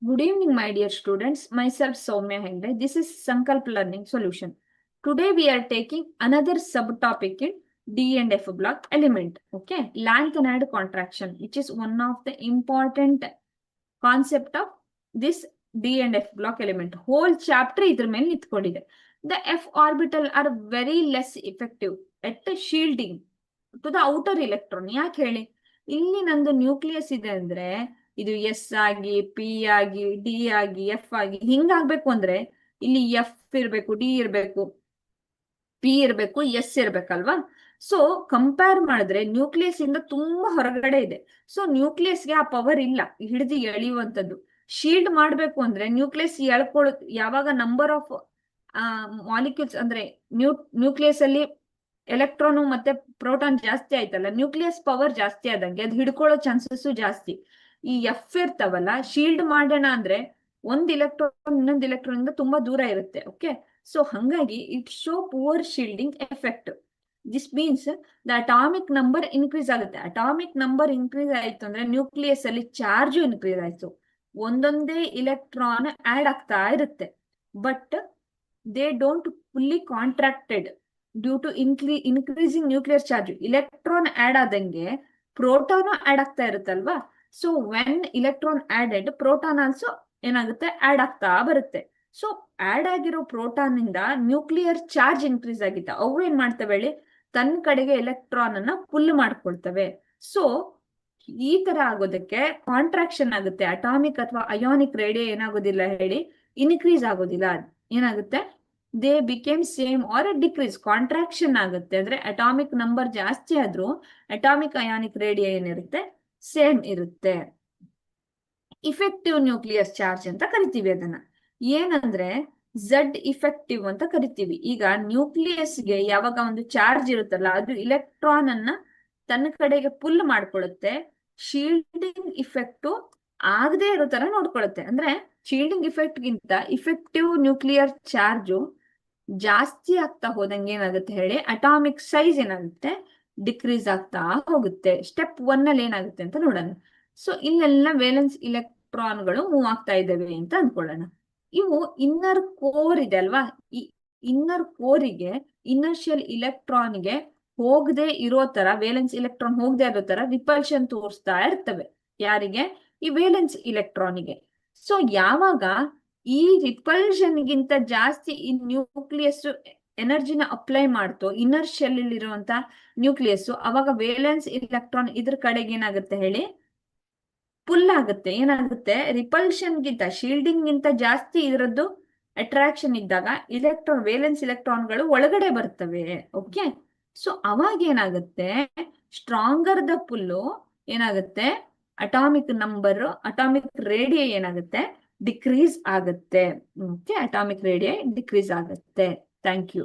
Good evening, my dear students. Myself Soumya Hegde. This is Sankalp Learning Solution. Today we are taking another subtopic in D and F block element. Okay, Length contraction, which is one of the important concept of this D and F block element. Whole chapter idr mele nitkondiದೆ. The F orbital are very less effective at shielding to the outer electron. ಯಾಕೆ ಹೇಳಿ, ಇಲ್ಲಿ ನಂದು nucleus ಇದೆ ಅಂದ್ರೆ ಇದು S ಆಗಿ P ಆಗಿ D ಆಗಿ ಎಫ್ ಆಗಿ ಹಿಂಗಾಗ್ಬೇಕು ಅಂದ್ರೆ ಇಲ್ಲಿ ಎಫ್ ಇರ್ಬೇಕು, ಡಿ ಇರ್ಬೇಕು, ಪಿ ಇರ್ಬೇಕು, ಎಸ್ ಇರ್ಬೇಕಲ್ವಾ. ಸೊ ಕಂಪೇರ್ ಮಾಡಿದ್ರೆ ನ್ಯೂಕ್ಲಿಯಸ್ ಇಂದ ತುಂಬಾ ಹೊರಗಡೆ ಇದೆ. ಸೊ ನ್ಯೂಕ್ಲಿಯಸ್ಗೆ ಆ ಪವರ್ ಇಲ್ಲ ಹಿಡಿದು ಎಳೆಯುವಂಥದ್ದು. ಶೀಲ್ಡ್ ಮಾಡ್ಬೇಕು ಅಂದ್ರೆ ನ್ಯೂಕ್ಲಿಯಸ್ ಎಳ್ಕೊಳ್ಳೋ ಯಾವಾಗ ನಂಬರ್ ಆಫ್ ಮಾಲಿಕ್ಯೂಲ್ಸ್ ಅಂದ್ರೆ ನ್ಯೂಕ್ಲಿಯಸ್ ಅಲ್ಲಿ ಎಲೆಕ್ಟ್ರಾನ್ ಮತ್ತೆ ಪ್ರೋಟಾನ್ ಜಾಸ್ತಿ ಆಯ್ತಲ್ಲ, ನ್ಯೂಕ್ಲಿಯಸ್ ಪವರ್ ಜಾಸ್ತಿ ಆದಂಗೆ ಅದು ಹಿಡ್ಕೊಳ್ಳೋ ಚಾನ್ಸಸ್ ಜಾಸ್ತಿ. ಈ ಎಫ್ ಇರ್ತಾವಲ್ಲ, ಶೀಲ್ಡ್ ಮಾಡೋಣ ಅಂದ್ರೆ ಒಂದ್ ಇಲೆಕ್ಟ್ರಾನ್ ಇನ್ನೊಂದು ಎಲೆಕ್ಟ್ರಾನ್ ಇಂದ ತುಂಬಾ ದೂರ ಇರುತ್ತೆ. ಓಕೆ, ಸೊ ಹಂಗಾಗಿ it show poor shielding effect. This means the atomic number increase ಆಗುತ್ತೆ. ಅಟಾಮಿಕ್ ನಂಬರ್ ಇನ್ಕ್ರೀಸ್ ಆಯ್ತು ಅಂದ್ರೆ ನ್ಯೂಕ್ಲಿಯಸ್ ಅಲ್ಲಿ ಚಾರ್ಜ್ ಇನ್ಕ್ರೀಸ್ ಆಯ್ತು, ಒಂದೊಂದೇ ಇಲೆಕ್ಟ್ರಾನ್ ಆಡ್ ಆಗ್ತಾ ಇರುತ್ತೆ. But they don't fully contracted due to increasing nuclear charge. Electron add ಆದಂಗೆ proton add ಆಗ್ತಾ ಇರುತ್ತಲ್ವಾ. So when electron added, proton also ಏನಾಗುತ್ತೆ ಆಡ್ ಆಗ್ತಾ ಬರುತ್ತೆ. ಸೊ ಆಡ್ ಆಗಿರೋ ಪ್ರೋಟಾನ್ ಇಂದ ನ್ಯೂಕ್ಲಿಯರ್ ಚಾರ್ಜ್ ಇನ್ಕ್ರೀಸ್ ಆಗಿತ್ತ, ಅವು ಏನ್ ಮಾಡ್ತವೆ ಹೇಳಿ, ತನ್ನ ಕಡೆಗೆ ಎಲೆಕ್ಟ್ರಾನ್ ಅನ್ನ ಪುಲ್ ಮಾಡ್ಕೊಳ್ತವೆ. ಸೊ ಈ ತರ ಆಗೋದಕ್ಕೆ ಕಾಂಟ್ರಾಕ್ಷನ್ ಆಗುತ್ತೆ. ಅಟಾಮಿಕ್ ಅಥವಾ ಅಯಾನಿಕ್ ರೇಡಿಯೋ ಏನಾಗೋದಿಲ್ಲ ಹೇಳಿ, ಇನ್ಕ್ರೀಸ್ ಆಗೋದಿಲ್ಲ. ಏನಾಗುತ್ತೆ, they became same R decrease, contraction ಆಗುತ್ತೆ. ಅಂದ್ರೆ ಅಟಾಮಿಕ್ ನಂಬರ್ ಜಾಸ್ತಿ ಆದ್ರೂ ಅಟಾಮಿಕ್ ಅಯಾನಿಕ್ ರೇಡಿಯೋ ಏನಿರುತ್ತೆ ಸೇಮ್ ಇರುತ್ತೆ. ಇಫೆಕ್ಟಿವ್ ನ್ಯೂಕ್ಲಿಯರ್ ಚಾರ್ಜ್ ಅಂತ ಕರಿತೀವಿ ಅದನ್ನ. ಏನಂದ್ರೆ ಝಡ್ ಇಫೆಕ್ಟಿವ್ ಅಂತ ಕರಿತೀವಿ. ಈಗ ನ್ಯೂಕ್ಲಿಯಸ್ಗೆ ಯಾವಾಗ ಒಂದು ಚಾರ್ಜ್ ಇರುತ್ತಲ್ಲ, ಅದು ಇಲೆಕ್ಟ್ರಾನ್ ಅನ್ನ ತನ್ನ ಕಡೆಗೆ ಪುಲ್ ಮಾಡ್ಕೊಳ್ಳುತ್ತೆ. ಶೀಲ್ಡಿಂಗ್ ಇಫೆಕ್ಟ್ ಆಗದೆ ಇರೋ ತರ ನೋಡ್ಕೊಳ್ಳುತ್ತೆ. ಅಂದ್ರೆ ಶೀಲ್ಡಿಂಗ್ ಇಫೆಕ್ಟ್ ಗಿಂತ ಇಫೆಕ್ಟಿವ್ ನ್ಯೂಕ್ಲಿಯರ್ ಚಾರ್ಜು ಜಾಸ್ತಿ ಆಗ್ತಾ ಹೋದಂಗೆ ಏನಾಗುತ್ತೆ ಹೇಳಿ, ಅಟಾಮಿಕ್ ಸೈಜ್ ಏನಾಗುತ್ತೆ ಡಿಕ್ರೀಸ್ ಆಗ್ತಾ ಹೋಗುತ್ತೆ. ಸ್ಟೆಪ್ 1 ಅಲ್ಲಿ ಏನಾಗುತ್ತೆ ಅಂತ ನೋಡೋಣ. ಸೊ ಇಲ್ಲೆಲ್ಲ ವೇಲೆನ್ಸ್ ಇಲೆಕ್ಟ್ರಾನ್ಗಳು ಮೂವ್ ಆಗ್ತಾ ಇದ್ದಾವೆ ಅಂತ ಅನ್ಕೊಳ್ಳೋಣ. ಇವು ಇನ್ನರ್ ಕೋರ್ ಇದೆ ಅಲ್ವಾ, ಈ ಇನ್ನರ್ ಕೋರಿಗೆ ಇನರ್ಷಿಯಲ್ ಇಲೆಕ್ಟ್ರಾನ್ಗೆ ಹೋಗದೆ ಇರೋ ತರ, ವೇಲೆನ್ಸ್ ಇಲೆಕ್ಟ್ರಾನ್ ಹೋಗದೆ ಇರೋ ತರ ರಿಪಲ್ಷನ್ ತೋರಿಸ್ತಾ ಇರ್ತವೆ. ಯಾರಿಗೆ? ಈ ವೇಲೆನ್ಸ್ ಇಲೆಕ್ಟ್ರಾನಿಗೆ. ಸೊ ಯಾವಾಗ ಈ ರಿಪಲ್ಷನ್ ಗಿಂತ ಜಾಸ್ತಿ ಈ ನ್ಯೂಕ್ಲಿಯಸ್ ಎನರ್ಜಿನ ಅಪ್ಲೈ ಮಾಡ್ತು ಇನ್ನರ್ ಶೆಲ್ ಇರುವಂತ ನ್ಯೂಕ್ಲಿಯಸ್, ಅವಾಗ ವೇಲೆನ್ಸ್ ಇಲೆಕ್ಟ್ರಾನ್ ಇದ್ರ ಕಡೆಗೆ ಏನಾಗುತ್ತೆ ಹೇಳಿ, ಪುಲ್ ಆಗುತ್ತೆ. ಏನಾಗುತ್ತೆ, ರಿಪಲ್ಷನ್ ಗಿಂತ ಶೀಲ್ಡಿಂಗ್ ಗಿಂತ ಜಾಸ್ತಿ ಇದರದ್ದು ಅಟ್ರಾಕ್ಷನ್ ಇದ್ದಾಗ ಇಲೆಕ್ಟ್ರಾನ್ ವೇಲೆನ್ಸ್ ಇಲೆಕ್ಟ್ರಾನ್ಗಳು ಒಳಗಡೆ ಬರ್ತವೆ. ಓಕೆ, ಸೊ ಅವಾಗ ಏನಾಗುತ್ತೆ, ಸ್ಟ್ರಾಂಗರ್ ದ ಪುಲ್ಲು ಏನಾಗುತ್ತೆ, ಅಟಾಮಿಕ್ ನಂಬರ್, ಅಟಾಮಿಕ್ ರೇಡಿಯೋ ಏನಾಗುತ್ತೆ ಡಿಕ್ರೀಸ್ ಆಗುತ್ತೆ. ಓಕೆ, ಅಟಾಮಿಕ್ ರೇಡಿಯೋ ಡಿಕ್ರೀಸ್ ಆಗುತ್ತೆ. Thank you.